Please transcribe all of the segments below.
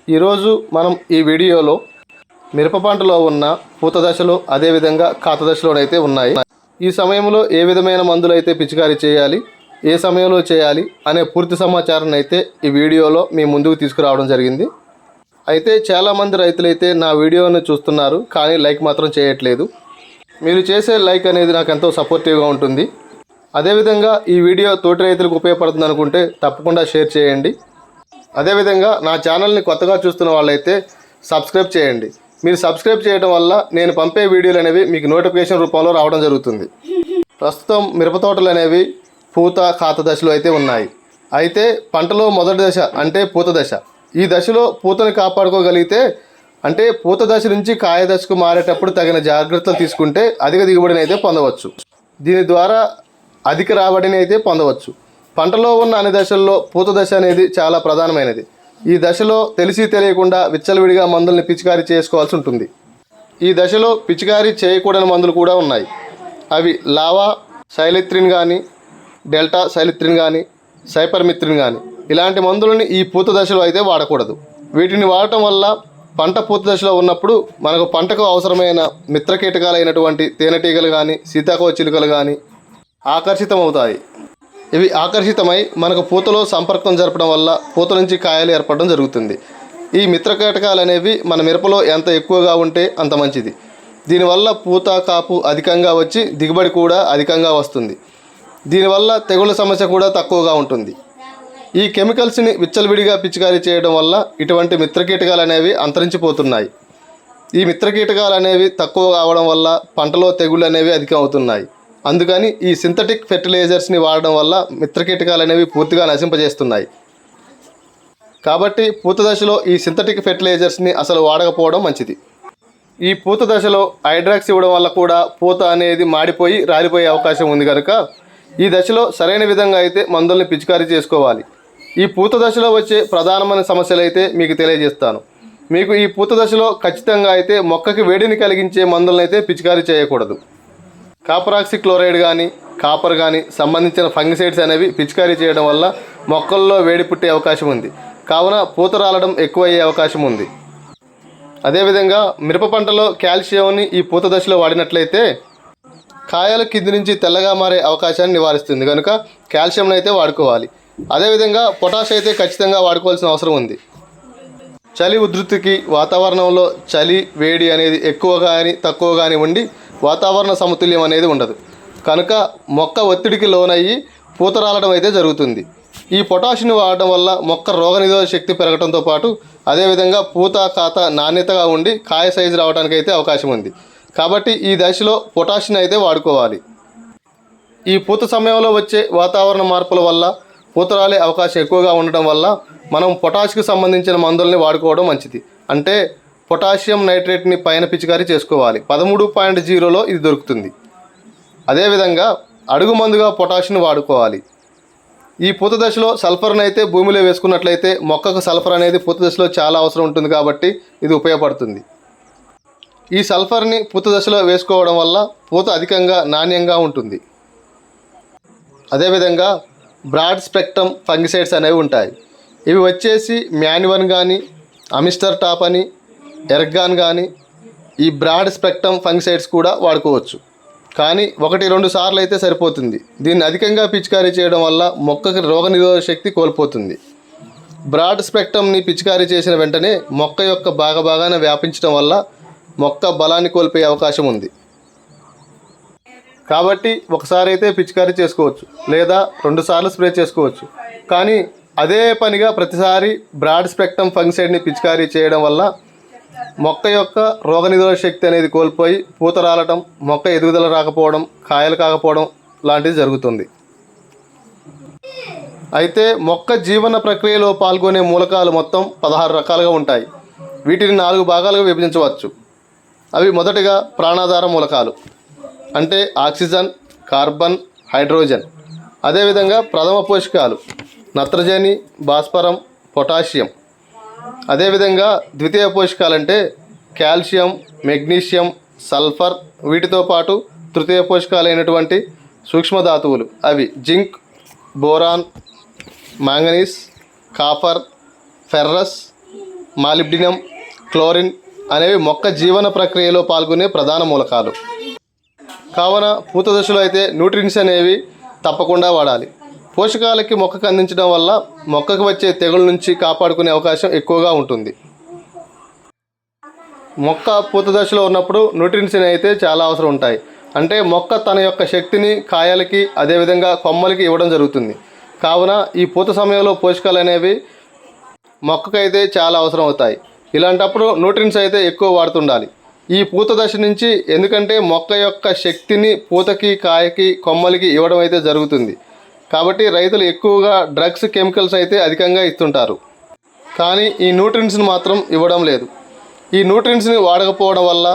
ఈరోజు మనం ఈ వీడియోలో మిరప పంటలో ఉన్న పూత దశలో అదేవిధంగా కాత దశలోనైతే ఉన్నాయి. ఈ సమయంలో ఏ విధమైన మందులు అయితే పిచికారీ చేయాలి, ఏ సమయంలో చేయాలి అనే పూర్తి సమాచారాన్ని అయితే ఈ వీడియోలో మీ ముందుకు తీసుకురావడం జరిగింది. అయితే చాలామంది రైతులైతే నా వీడియోని చూస్తున్నారు, కానీ లైక్ మాత్రం చేయట్లేదు. మీరు చేసే లైక్ అనేది నాకు ఎంతో సపోర్టివ్గా ఉంటుంది. అదేవిధంగా ఈ వీడియో తోటి రైతులకు ఉపయోగపడుతుంది అనుకుంటే తప్పకుండా షేర్ చేయండి. అదేవిధంగా నా ఛానల్ని కొత్తగా చూస్తున్న వాళ్ళైతే సబ్స్క్రైబ్ చేయండి. మీరు సబ్స్క్రైబ్ చేయడం వల్ల నేను పంపే వీడియోలు అనేవి మీకు నోటిఫికేషన్ రూపంలో రావడం జరుగుతుంది. ప్రస్తుతం మిరప తోటలు అనేవి పూత కాత దశలో అయితే ఉన్నాయి. అయితే పంటలో మొదటి దశ అంటే పూత దశ. ఈ దశలో పూతను కాపాడుకోగలిగితే, అంటే పూత దశ నుంచి కాయ దశకు మారేటప్పుడు తగిన జాగ్రత్తలు తీసుకుంటే అధిక దిగుబడిని అయితే పొందవచ్చు. దీని ద్వారా అధిక రాబడిని అయితే పొందవచ్చు. పంటలో ఉన్న అన్ని దశల్లో పూత దశ అనేది చాలా ప్రధానమైనది. ఈ దశలో తెలిసి తెలియకుండా విచ్చలవిడిగా మందుల్ని పిచికారీ చేసుకోవాల్సి ఉంటుంది. ఈ దశలో పిచికారీ చేయకూడని మందులు కూడా ఉన్నాయి. అవి లావా సైలిత్రిన్ కానీ, డెల్టా సైలిత్రిన్ కానీ, సైపర్మిత్రిన్ కానీ, ఇలాంటి మందులని ఈ పూత దశలో అయితే వాడకూడదు. వీటిని వాడటం వల్ల పంట పూత దశలో ఉన్నప్పుడు మనకు పంటకు అవసరమైన మిత్ర కీటకాలైనటువంటి తేనెటీగలు కానీ, సీతాకోచిలుకలు కానీ ఆకర్షితమవుతాయి. ఇవి ఆకర్షితమై మనకు పూతలో సంపర్కం జరపడం వల్ల పూత నుంచి కాయలు ఏర్పడడం జరుగుతుంది. ఈ మిత్ర కీటకాలు అనేవి మన మిరపలో ఎంత ఎక్కువగా ఉంటే అంత మంచిది. దీనివల్ల పూత కాపు అధికంగా వచ్చి దిగుబడి కూడా అధికంగా వస్తుంది. దీనివల్ల తెగుళ్ళ సమస్య కూడా తక్కువగా ఉంటుంది. ఈ కెమికల్స్ని విచ్చలవిడిగా పిచికారీ చేయడం వల్ల ఇటువంటి మిత్ర కీటకాలు అనేవి అంతరించిపోతున్నాయి. ఈ మిత్ర కీటకాలు అనేవి తక్కువ కావడం వల్ల పంటలో తెగుళ్ళు అనేవి అధికం అవుతున్నాయి. అందుకని ఈ సింథటిక్ ఫెర్టిలైజర్స్ని వాడడం వల్ల మిత్రకీటకాలు అనేవి పూర్తిగా నశింపజేస్తున్నాయి. కాబట్టి పూత దశలో ఈ సింథటిక్ ఫెర్టిలైజర్స్ని అసలు వాడకపోవడం మంచిది. ఈ పూత దశలో హైడ్రాక్స్ ఇవ్వడం వల్ల కూడా పూత అనేది మాడిపోయి రాలిపోయే అవకాశం ఉంది కనుక ఈ దశలో సరైన విధంగా అయితే మందుల్ని పిచికారీ చేసుకోవాలి. ఈ పూత దశలో వచ్చే ప్రధానమైన సమస్యలు అయితే మీకు తెలియజేస్తాను. మీకు ఈ పూత దశలో ఖచ్చితంగా అయితే మొక్కకి వేడిని కలిగించే మందులను అయితే పిచికారీ చేయకూడదు. కాపరాక్సి క్లోరైడ్ కానీ, కాపర్ కానీ సంబంధించిన ఫంగిసైడ్స్ అనేవి పిచికారీ చేయడం వల్ల మొక్కల్లో వేడి పుట్టే అవకాశం ఉంది. కావున పూత రాలడం ఎక్కువయ్యే అవకాశం ఉంది. అదేవిధంగా మిరప పంటలో కాల్షియంని ఈ పూత దశలో వాడినట్లయితే కాయలు కింది నుంచి తెల్లగా మారే అవకాశాన్ని నివారిస్తుంది కనుక కాల్షియంని అయితే వాడుకోవాలి. అదేవిధంగా పొటాష్ అయితే ఖచ్చితంగా వాడుకోవాల్సిన అవసరం ఉంది. చలి ఉధృతికి వాతావరణంలో చలి వేడి అనేది ఎక్కువ కానీ తక్కువ కానీ ఉండి వాతావరణ సమతుల్యం అనేది ఉండదు కనుక మొక్క ఒత్తిడికి లోనయ్యి పూత రాలడం అయితే జరుగుతుంది. ఈ పొటాషియం వాడడం వల్ల మొక్క రోగనిరోధక శక్తి పెరగడంతో పాటు అదేవిధంగా పూత కాత నాణ్యతగా ఉండి కాయ సైజు రావడానికి అయితే అవకాశం ఉంది. కాబట్టి ఈ దశలో పొటాషియం అయితే వాడుకోవాలి. ఈ పూత సమయంలో వచ్చే వాతావరణ మార్పుల వల్ల పూత రాలే అవకాశం ఎక్కువగా ఉండడం వల్ల మనం పొటాష్కి సంబంధించిన మందుల్ని వాడుకోవడం మంచిది. అంటే పొటాషియం నైట్రేట్ని పైన పిచికారీ చేసుకోవాలి. 13.0లో ఇది దొరుకుతుంది. అదేవిధంగా అడుగు మందుగా పొటాషియం వాడుకోవాలి. ఈ పూత దశలో సల్ఫర్ని అయితే భూమిలో వేసుకున్నట్లయితే మొక్కకు సల్ఫర్ అనేది పూత దశలో చాలా అవసరం ఉంటుంది కాబట్టి ఇది ఉపయోగపడుతుంది. ఈ సల్ఫర్ని పూత దశలో వేసుకోవడం వల్ల పూత అధికంగా నాణ్యంగా ఉంటుంది. అదేవిధంగా బ్రాడ్ స్పెక్ట్రమ్ ఫంగిసైడ్స్ అనేవి ఉంటాయి. ఇవి వచ్చేసి మ్యాన్యువన్ కానీ, అమిస్టర్ టాప్ అని, ఎర్గాన్ కానీ, ఈ బ్రాడ్ స్పెక్ట్రమ్ ఫంగిసైడ్స్ కూడా వాడుకోవచ్చు. కానీ 1-2 సార్లు అయితే సరిపోతుంది. దీన్ని అధికంగా పిచికారీ చేయడం వల్ల మొక్కకి రోగనిరోధక శక్తి కోల్పోతుంది. బ్రాడ్ స్పెక్ట్రమ్ని పిచికారీ చేసిన వెంటనే మొక్క యొక్క భాగాన వ్యాపించడం వల్ల మొక్క బలాన్ని కోల్పోయే అవకాశం ఉంది. కాబట్టి ఒకసారి అయితే పిచికారీ చేసుకోవచ్చు, లేదా 2 సార్లు స్ప్రే చేసుకోవచ్చు. కానీ అదే పనిగా ప్రతిసారి బ్రాడ్ స్పెక్ట్రమ్ ఫంగిసైడ్ని పిచికారీ చేయడం వల్ల మొక్క యొక్క రోగనిరోధక శక్తి అనేది కోల్పోయి పూత రాలటం, మొక్క ఎదుగుదల రాకపోవడం, కాయలు కాకపోవడం లాంటిది జరుగుతుంది. అయితే మొక్క జీవన ప్రక్రియలో పాల్గొనే మూలకాలు మొత్తం 16 రకాలుగా ఉంటాయి. వీటిని 4 భాగాలుగా విభజించవచ్చు. అవి మొదటిగా ప్రాణాధార మూలకాలు అంటే ఆక్సిజన్, కార్బన్, హైడ్రోజన్. అదేవిధంగా ప్రథమ పోషకాలు నత్రజని, భాస్వరం, పొటాషియం. అదేవిధంగా ద్వితీయ పోషకాలంటే కాల్షియం, మెగ్నీషియం, సల్ఫర్. వీటితో పాటు తృతీయ పోషకాలైనటువంటి సూక్ష్మధాతువులు అవి zinc, boron, manganese, copper, ferrous, molybdenum, chlorine అనేవి మొక్క జీవన ప్రక్రియలో పాల్గొనే ప్రధాన మూలకాలు. కావున పూత దశలో అయితే న్యూట్రియంట్స్ అనేవి తప్పకుండా వాడాలి. పోషకాలకి మొక్కకు అందించడం వల్ల మొక్కకు వచ్చే తెగుళ్ళ నుంచి కాపాడుకునే అవకాశం ఎక్కువగా ఉంటుంది. మొక్క పూత దశలో ఉన్నప్పుడు న్యూట్రియంట్స్ అయితే చాలా అవసరం ఉంటాయి. అంటే మొక్క తన యొక్క శక్తిని కాయలకి అదేవిధంగా కొమ్మలకి ఇవ్వడం జరుగుతుంది. కావున ఈ పూత సమయంలో పోషకాలు అనేవి మొక్కకైతే చాలా అవసరం అవుతాయి. ఇలాంటప్పుడు న్యూట్రియంట్స్ అయితే ఎక్కువ వాడుతుండాలి ఈ పూత దశ నుంచి. ఎందుకంటే మొక్క యొక్క శక్తిని పూతకి, కాయకి, కొమ్మలకి ఇవ్వడం అయితే జరుగుతుంది. కాబట్టి రైతులు ఎక్కువగా డ్రగ్స్, కెమికల్స్ అయితే అధికంగా ఇస్తుంటారు. కానీ ఈ న్యూట్రియంట్స్ని మాత్రం ఇవ్వడం లేదు. ఈ న్యూట్రియంట్స్ని వాడకపోవడం వల్ల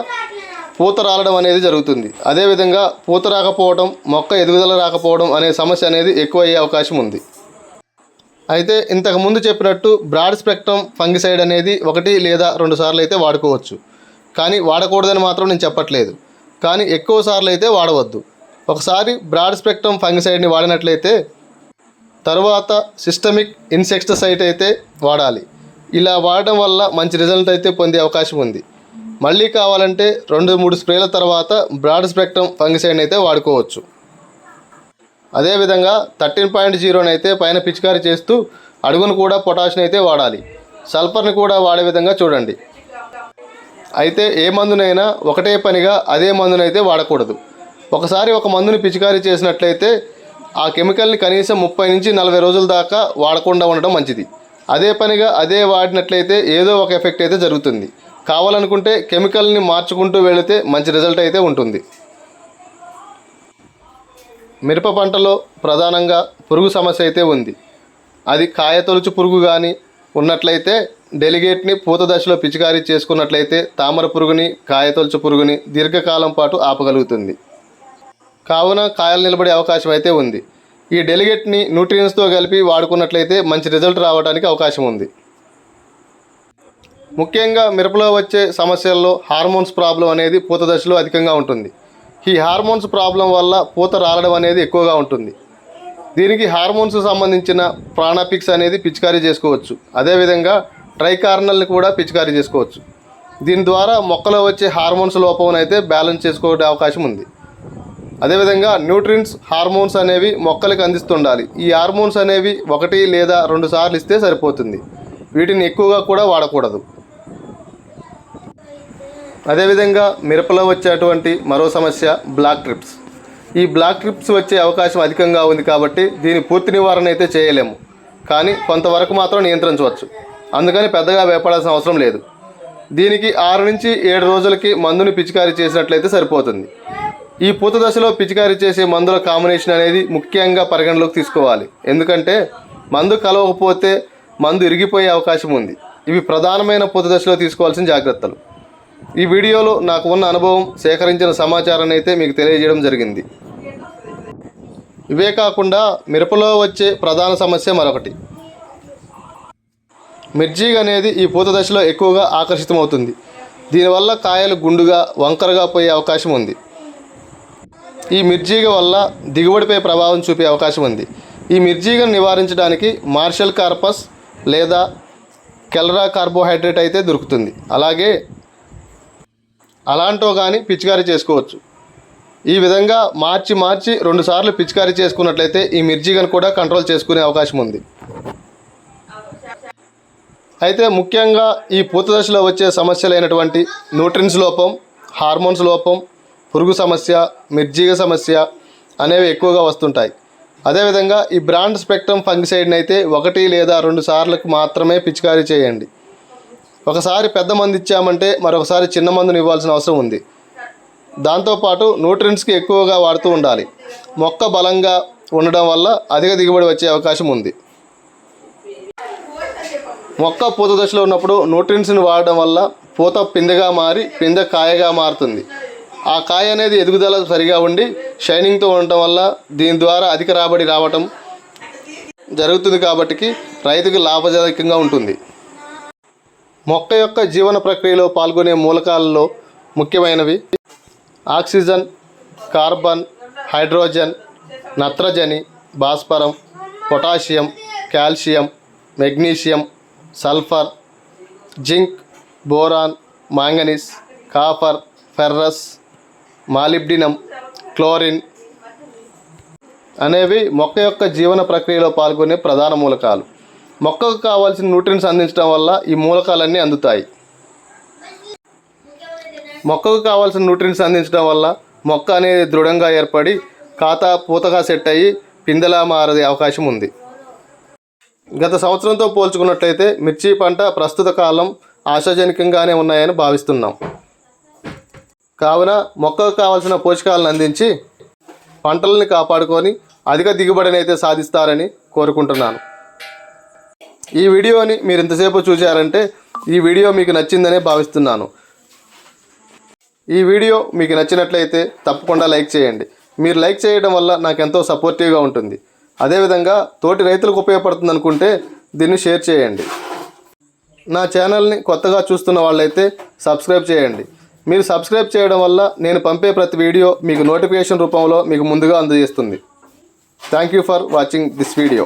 పూత రాలడం అనేది జరుగుతుంది. అదేవిధంగా పూత రాకపోవడం, మొక్క ఎదుగుదల రాకపోవడం అనే సమస్య అనేది ఎక్కువ అయ్యే అవకాశం ఉంది. అయితే ఇంతకుముందు చెప్పినట్టు బ్రాడ్ స్పెక్ట్రమ్ ఫంగిసైడ్ అనేది 1 లేదా 2 సార్లు అయితే వాడుకోవచ్చు. కానీ వాడకూడదని మాత్రం నేను చెప్పట్లేదు. కానీ ఎక్కువ సార్లు అయితే వాడవద్దు. ఒకసారి బ్రాడ్ స్పెక్ట్రమ్ ఫంగిసైడ్ని వాడినట్లయితే తరువాత సిస్టమిక్ ఇన్సెక్టిసైడ్ అయితే వాడాలి. ఇలా వాడడం వల్ల మంచి రిజల్ట్ అయితే పొందే అవకాశం ఉంది. మళ్ళీ కావాలంటే 2-3 స్ప్రేల తర్వాత బ్రాడ్ స్పెక్ట్రమ్ ఫంగిసైడ్ని అయితే వాడుకోవచ్చు. అదేవిధంగా 13.0 అయితే పైన పిచికారీ చేస్తూ అడుగును కూడా పొటాషియం అయితే వాడాలి. సల్ఫర్ని కూడా వాడే విధంగా చూడండి. అయితే ఏ మందునైనా ఒకటే పనిగా అదే మందునైతే వాడకూడదు. ఒకసారి ఒక మందుని పిచికారీ చేసినట్లయితే ఆ కెమికల్ని కనీసం 30 నుంచి 40 రోజుల దాకా వాడకుండా ఉండడం మంచిది. అదే పనిగా అదే వాడినట్లయితే ఏదో ఒక ఎఫెక్ట్ అయితే జరుగుతుంది. కావాలనుకుంటే కెమికల్ని మార్చుకుంటూ వెళితే మంచి రిజల్ట్ అయితే ఉంటుంది. మిరప పంటలో ప్రధానంగా పురుగు సమస్య అయితే ఉంది. అది కాయతొలుచు పురుగు కానీ ఉన్నట్లయితే డెలిగేట్ని పూత దశలో పిచికారీ చేసుకున్నట్లయితే తామర పురుగుని, కాయతొలుచు పురుగుని దీర్ఘకాలం పాటు ఆపగలుగుతుంది. కావున కాయలు నిలబడే అవకాశం అయితే ఉంది. ఈ డెలిగేట్ని న్యూట్రియంట్స్తో కలిపి వాడుకున్నట్లయితే మంచి రిజల్ట్ రావడానికి అవకాశం ఉంది. ముఖ్యంగా మిరపలో వచ్చే సమస్యల్లో హార్మోన్స్ ప్రాబ్లం అనేది పూత దశలో అధికంగా ఉంటుంది. ఈ హార్మోన్స్ ప్రాబ్లం వల్ల పూత రాలడం అనేది ఎక్కువగా ఉంటుంది. దీనికి హార్మోన్స్కి సంబంధించిన ప్రాణాపిక్స్ అనేది పిచికారీ చేసుకోవచ్చు. అదేవిధంగా ట్రైకార్నల్ని కూడా పిచికారీ చేసుకోవచ్చు. దీని ద్వారా మొక్కలో వచ్చే హార్మోన్స్ లోపం అయితే బ్యాలెన్స్ చేసుకోవడే అవకాశం ఉంది. అదేవిధంగా న్యూట్రియంట్స్, హార్మోన్స్ అనేవి మొక్కలకు అందిస్తుండాలి. ఈ హార్మోన్స్ అనేవి 1 లేదా 2 సార్లు ఇస్తే సరిపోతుంది. వీటిని ఎక్కువగా కూడా వాడకూడదు. అదేవిధంగా మిరపలో వచ్చేటువంటి మరో సమస్య బ్లాక్ ట్రిప్స్. ఈ బ్లాక్ ట్రిప్స్ వచ్చే అవకాశం అధికంగా ఉంది కాబట్టి దీని పూర్తి నివారణ అయితే చేయలేము. కానీ కొంతవరకు మాత్రం నియంత్రించవచ్చు. అందుకని పెద్దగా భయపడాల్సిన అవసరం లేదు. దీనికి 6 నుంచి 7 రోజులకి మందుని పిచికారీ చేసినట్లయితే సరిపోతుంది. ఈ పూత దశలో పిచికారీ చేసే మందుల కాంబినేషన్ అనేది ముఖ్యంగా పరిగణలోకి తీసుకోవాలి. ఎందుకంటే మందు కలవకపోతే మందు ఇరిగిపోయే అవకాశం ఉంది. ఇవి ప్రధానమైన పూత దశలో తీసుకోవాల్సిన జాగ్రత్తలు. ఈ వీడియోలో నాకు ఉన్న అనుభవం, సేకరించిన సమాచారాన్ని అయితే మీకు తెలియజేయడం జరిగింది. ఇవే కాకుండా మిరపలో వచ్చే ప్రధాన సమస్య మరొకటి, మిర్జీగ అనేది ఈ పూత దశలో ఎక్కువగా ఆకర్షితమవుతుంది. దీనివల్ల కాయలు గుండుగా, వంకరగా పోయే అవకాశం ఉంది. ఈ మిర్జీగ వల్ల దిగుబడిపై ప్రభావం చూపే అవకాశం ఉంది. ఈ మిర్జీగను నివారించడానికి మార్షల్ కార్పస్ లేదా కెల్రా కార్బోహైడ్రేట్ అయితే దొరుకుతుంది. అలాగే అలాంటో కానీ పిచికారీ చేసుకోవచ్చు. ఈ విధంగా మార్చి 2 సార్లు పిచికారీ చేసుకున్నట్లయితే ఈ మిర్జీగను కూడా కంట్రోల్ చేసుకునే అవకాశం ఉంది. అయితే ముఖ్యంగా ఈ పూత దశలో వచ్చే సమస్యలైనటువంటి న్యూట్రియంట్స్ లోపం, హార్మోన్స్ లోపం, పురుగు సమస్య, మిర్జీగ సమస్య అనేవి ఎక్కువగా వస్తుంటాయి. అదేవిధంగా ఈ బ్రాడ్ స్పెక్ట్రమ్ ఫంగిసైడ్ని అయితే 1 లేదా 2 సార్లకు మాత్రమే పిచికారీ చేయండి. ఒకసారి పెద్ద మందు ఇచ్చామంటే మరొకసారి చిన్న మందుని ఇవ్వాల్సిన అవసరం ఉంది. దాంతోపాటు న్యూట్రియంట్స్కి ఎక్కువగా వాడుతూ ఉండాలి. మొక్క బలంగా ఉండడం వల్ల అధిక దిగుబడి వచ్చే అవకాశం ఉంది. మొక్క పూత దశలో ఉన్నప్పుడు న్యూట్రియంట్స్ని వాడడం వల్ల పూత పిందెగా మారి పిందె కాయగా మారుతుంది. ఆ కాయ అనేది ఎదుగుదల సరిగా ఉండి షైనింగ్తో ఉండటం వల్ల దీని ద్వారా అధిక రాబడి రావటం జరుగుతుంది. కాబట్టి రైతుకి లాభదాయకంగా ఉంటుంది. మొక్క యొక్క జీవన ప్రక్రియలో పాల్గొనే మూలకాలలో ముఖ్యమైనవి ఆక్సిజన్, కార్బన్, హైడ్రోజన్, నత్రజని, భాస్వరం, potassium, calcium, magnesium, sulphur, zinc, boron, manganese, copper, ferrous, molybdenum, chlorine అనేవి మొక్క యొక్క జీవన ప్రక్రియలో పాల్గొనే ప్రధాన మూలకాలు. మొక్కకు కావాల్సిన న్యూట్రియంట్స్ అందించడం వల్ల ఈ మూలకాలన్నీ అందుతాయి. మొక్కకు కావాల్సిన న్యూట్రియంట్స్ అందించడం వల్ల మొక్క అనేది దృఢంగా ఏర్పడి పూతగా సెట్ అయ్యి పిందెలా మారే అవకాశం ఉంది. గత సంవత్సరంతో పోల్చుకున్నట్లయితే మిర్చి పంట ప్రస్తుత కాలం ఆశాజనకంగానే ఉన్నాయని భావిస్తున్నాం. కావున మొక్కకు కావాల్సిన పోషకాలను అందించి పంటలని కాపాడుకొని అధిక దిగుబడిని అయితే సాధిస్తారని కోరుకుంటున్నాను. ఈ వీడియోని మీరు ఇంతసేపు చూశారంటే ఈ వీడియో మీకు నచ్చిందనే భావిస్తున్నాను. ఈ వీడియో మీకు నచ్చినట్లయితే తప్పకుండా లైక్ చేయండి. మీరు లైక్ చేయడం వల్ల నాకు ఎంతో సపోర్టివ్గా ఉంటుంది. అదేవిధంగా తోటి రైతులకు ఉపయోగపడుతుంది అనుకుంటే దీన్ని షేర్ చేయండి. నా ఛానల్ని కొత్తగా చూస్తున్న వాళ్ళైతే సబ్స్క్రైబ్ చేయండి. మీరు సబ్స్క్రైబ్ చేయడం వల్ల నేను పంపే ప్రతి వీడియో మీకు నోటిఫికేషన్ రూపంలో మీకు ముందుగా అందజేస్తుంది. Thank you for watching this video.